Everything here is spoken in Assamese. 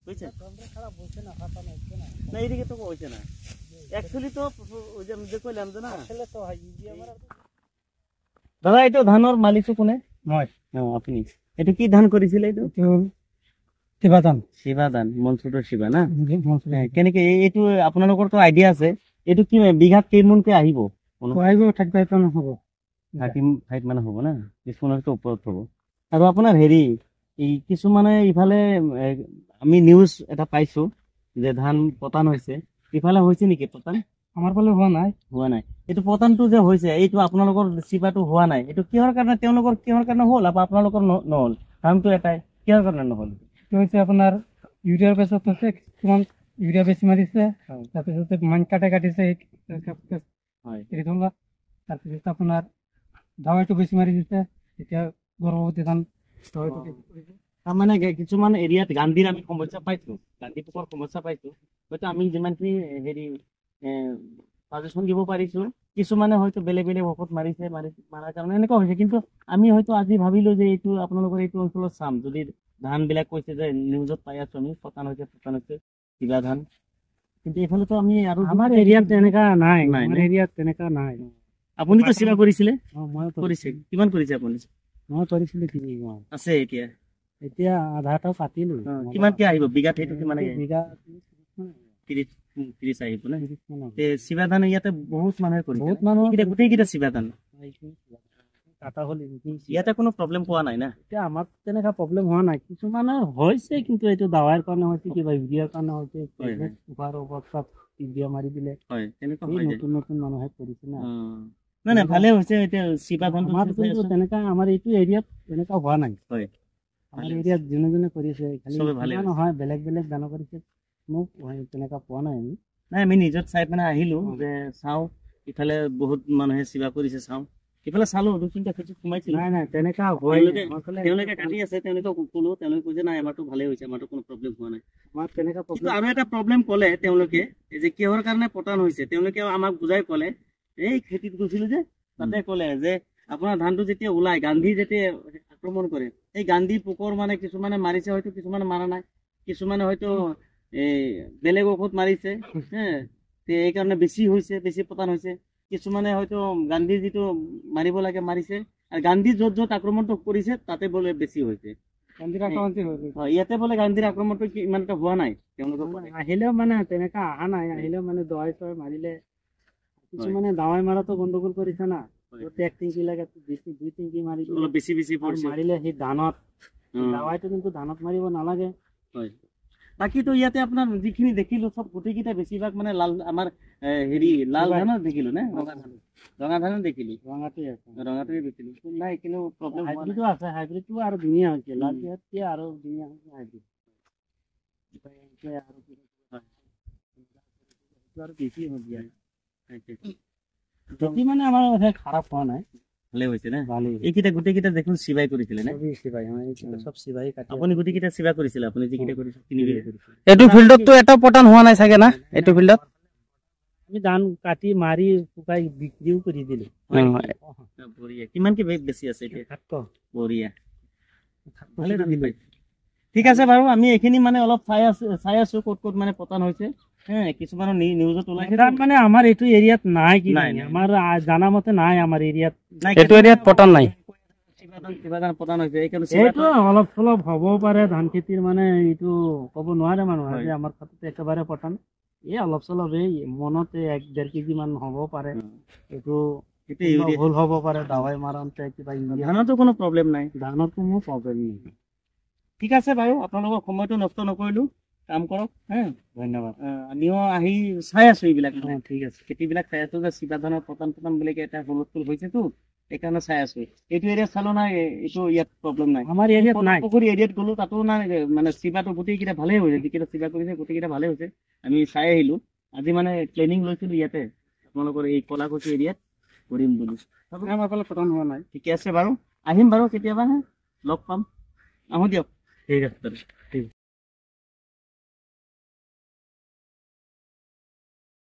বুঝছেন না এইদিকে তো হয়েছে না অ্যাকচুয়ালি তো ওই যে আমি যে কইলাম যে না আসলে তো দাদা এটা ধানের মালিক কোনে মই আপনি এটা কি ধান করেছিল এটা শিবাদান শিবাদান মনসুর শিবা না কেনেকে এইটো আপোনালোকৰ তো আইডিয়া আছে এইটো কি বিঘাত কেইমনকে আহিব আহিব 35 মান হ'ব 35 মানে হ'ব না কিছুমানতো ওপৰত হ'ব আৰু আপোনাৰ হেৰি এই কিছুমানে ইফালে আমি নিউজ এটা পাইছো যে ধান পতান হৈছে ইফালে হৈছে নেকি পতান আমাৰ ফালে হোৱা নাই এইটো পতানটো যে হৈছে এইটো আপোনালোকৰ চিপাটো হোৱা নাই এইটো কিহৰ কাৰণে তেওঁলোকৰ কিহৰ কাৰণে হ'ল আৰু আপোনালোকৰ নহল কামটো এটাই কিহৰ কাৰণে নহল হৈছে আপোনাৰ ইউৰিয়াৰ পেছত আছে কিমান ইউৰিয়া বেছি মাৰিছে তাৰপিছতে মান কাটিছে হয় তাৰপিছত আপোনাৰ দাৱাইটো বেছি মাৰি দিছে এতিয়া গৰ্ভৱতী ধান তাৰমানে কিছুমান এৰিয়াত গান্ধীৰ আমি সমস্যা পাইছো গান্ধী পোকৰ সমস্যা পাইছো হয়তো আমি যিমানখিনি হেৰি সাজেশ্যন দিব পাৰিছো কিছুমানে হয়তো বেলেগ বেলেগ ঔষধ মাৰাৰ কাৰণে এনেকুৱা হৈছে কিন্তু আমি হয়তো আজি ভাবিলো যে এইটো আপোনালোকৰ এইটো অঞ্চলত চাম যদি ধান বিলাক কৈছে যে নিউজত পাই আছো আমি পতান হৈছে কিবা ধান কিন্তু এইফালেতো আমি আৰু আমাৰ এৰিয়াত তেনেকা নাই আপুনিতো চিবা কৰিছিলে কৰিছে কিমান কৰিছে আপুনি মই কৰিছিলো আছে এতিয়া আধাটাও কাটিলো কিমান কি আহিব বিঘাত সেইটো কিমান বিঘা 30 আহিব না চিবা ধান ইয়াতে বহুত মানুহে কৰিছে বহুত মানুহ গোটেইকেইটা চিবা ধান কাটা হ'ল ইয়াতে কোনো প্ৰব্লেম পোৱা নাই না এতিয়া আমাক তেনেকা প্ৰব্লেম হোৱা নাই কিছুমানে হৈছে কিন্তু এইটো দাৱাইৰ কাৰণে হৈছে কিবা ইউৰিয়াৰ কাৰণে হৈছে উপাৰ অৱস্থাত ইউৰিয়া মাৰি দিলে নতুন মানুহে কৰিছে না নাই ভালে হৈছে এতিয়া চিবা ধান তেনেকা আমাৰ এইটো এৰিয়াত তেনেকা হোৱা নাই আমাৰ এৰিয়াত যোনে কৰিছে নহয় বেলেগ বেলেগ ধান কৰিছে মোক তেনেকা পোৱা নাই আমি নিজত চাই মানে আহিলো যে চাওঁ ইফালে বহুত মানুহে চিবা কৰিছে চাওঁ ইফালে চালো 2-3টা খেতি সোমাইছিল নাই তেনেকা তেওঁলোকে কাটি আছে তেওঁলোকে কলো তেওঁলোকে কৈছে নাই আমাৰতো ভালে হৈছে আমাৰতো কোনো প্ৰব্লেম হোৱা নাই আমাৰ তেনেকা আৰু এটা প্ৰব্লেম ক'লে তেওঁলোকে যে কিহৰ কাৰণে পতান হৈছে তেওঁলোকে আমাক বুজাই ক'লে এই খেতিত গৈছিলো যে তাতে ক'লে যে আপোনাৰ ধানটো যেতিয়া ওলাই গান্ধী যেতিয়া আক্ৰমণ কৰে এই গান্ধী পোকৰ মানে কিছুমানে মাৰিছে হয়তো কিছুমানে মাৰা নাই কিছুমানে হয়তো বেলেগ ঔষধ মাৰিছে এই কাৰণে বেছি পতান হৈছে কিছুমানে হয়তো গান্ধী যিটো মাৰিব লাগে মাৰিছে আৰু গান্ধী য'ত আক্ৰমণটো কৰিছে তাতে বোলে বেছি হৈছে ইয়াতে বোলে গান্ধীৰ আক্ৰমণটো ইমান এটা হোৱা নাই তেওঁলোকে আহিলেও মানে তেনেকা অহা নাই আহিলেও মানে দৱাই চৱাই মাৰিলে কিছুমানে দাৱাই মাৰাটো গণ্ডগোল কৰিছে না এক টিংকি লাগে বেছি 2 টিংকি মাৰিলে সেই ধানত দাৱাইটো কিন্তু ধানত মাৰিব নালাগে বাকীতো ইয়াতে আপোনাৰ যিখিনি দেখিলো চব গোটেইকেইটা বেছিভাগ মানে লাল আমাৰ হেৰি লাল ধানৰ দেখিলো নে ৰঙা ধানৰ দেখিলো ৰঙাটোৱে দেখিলো নাই কিন্তু প্ৰব্লেম হাইব্ৰিডো আছে হাইব্ৰিডটো আৰু ধুনীয়া হৈছে লাল ধানতকে আৰু ধুনীয়া হৈছে হাইব্ৰিড আৰু বেছি হৈ যায় যদি মানে আমাৰ খাৰাপ হোৱা নাই ভালে হৈছে না এইকেইটা গোটেইকেইটা দেখোন চিবাই কৰিছিলে না সব চিবাই কাটি আপুনি গোটেইকেইটা চিবা কৰিছিলে আপুনি যিকেইটা কৰিছে এইটো ফিল্ডত তো এটা পটান হোৱা নাই চাগে না এইটো ফিল্ডত আমি ধান কাটি মাৰি শুকাই বিক্ৰীও কৰি দিলো বঢ়িয়া কিমান কি বেছি আছে এতিয়া বঢ়িয়া ভালে ৰাখি ঠিক আছে বাৰু আমি এইখিনি মানে অলপ চাই আছো ক'ত মানে পতান হৈছে কিছুমানৰ নিউজত ওলাইছে মানে আমাৰ এইটো এৰিয়াত নাই কি নাই আমাৰ জানা মতে নাই আমাৰ এৰিয়াত এইটো এৰিয়াত পতান নাই কিবা পতান হৈছে এইটো অলপ চলপ হ'ব পাৰে ধান খেতিৰ মানে এইটো ক'ব নোৱাৰে মানুহে যে আমাৰ খাততে একেবাৰে পতান এই অলপ চলপ এই মনতে 1-1.5 কেজি মান হ'ব পাৰে এইটো ভুল হ'ব পাৰে দাৱাই মাৰন্তে কিবা ধানতো কোনো প্ৰব্লেম নাই ধানত কোনো প্ৰব্লেম নাই ঠিক আছে বাৰু আপোনালোকৰ সময়টো নষ্ট নকৰিলো কাম কৰক ধন্যবাদ আমিও আহি চাই আছো এইবিলাক ঠিক আছে খেতিবিলাক চাই আছো যে চিবা ধানৰ পতান বুলি এটা হুলস্থুল হৈছেতো এইকাৰণে চাই আছো এইটো এৰিয়াত চালো নাই এইটো ইয়াত প্ৰব্লেম নাই আমাৰ এৰিয়াত নাই পুখুৰী এৰিয়াত গ'লো তাতো নাই মানে চিবাটো গোটেইকেইটা ভালেই হৈছে যিকেইটা চিবা কৰিছে গোটেইকেইটা ভালেই হৈছে আমি চাই আহিলো আজি মানে প্লেনিং লৈছিলো ইয়াতে আপোনালোকৰ এই কলাকুছি এৰিয়াত কৰিম বুলি আমাৰ ফালে পতান হোৱা নাই ঠিকে আছে বাৰু আহিম বাৰু কেতিয়াবা লগ পাম আহো দিয়ক ঠিক আছে ঠিক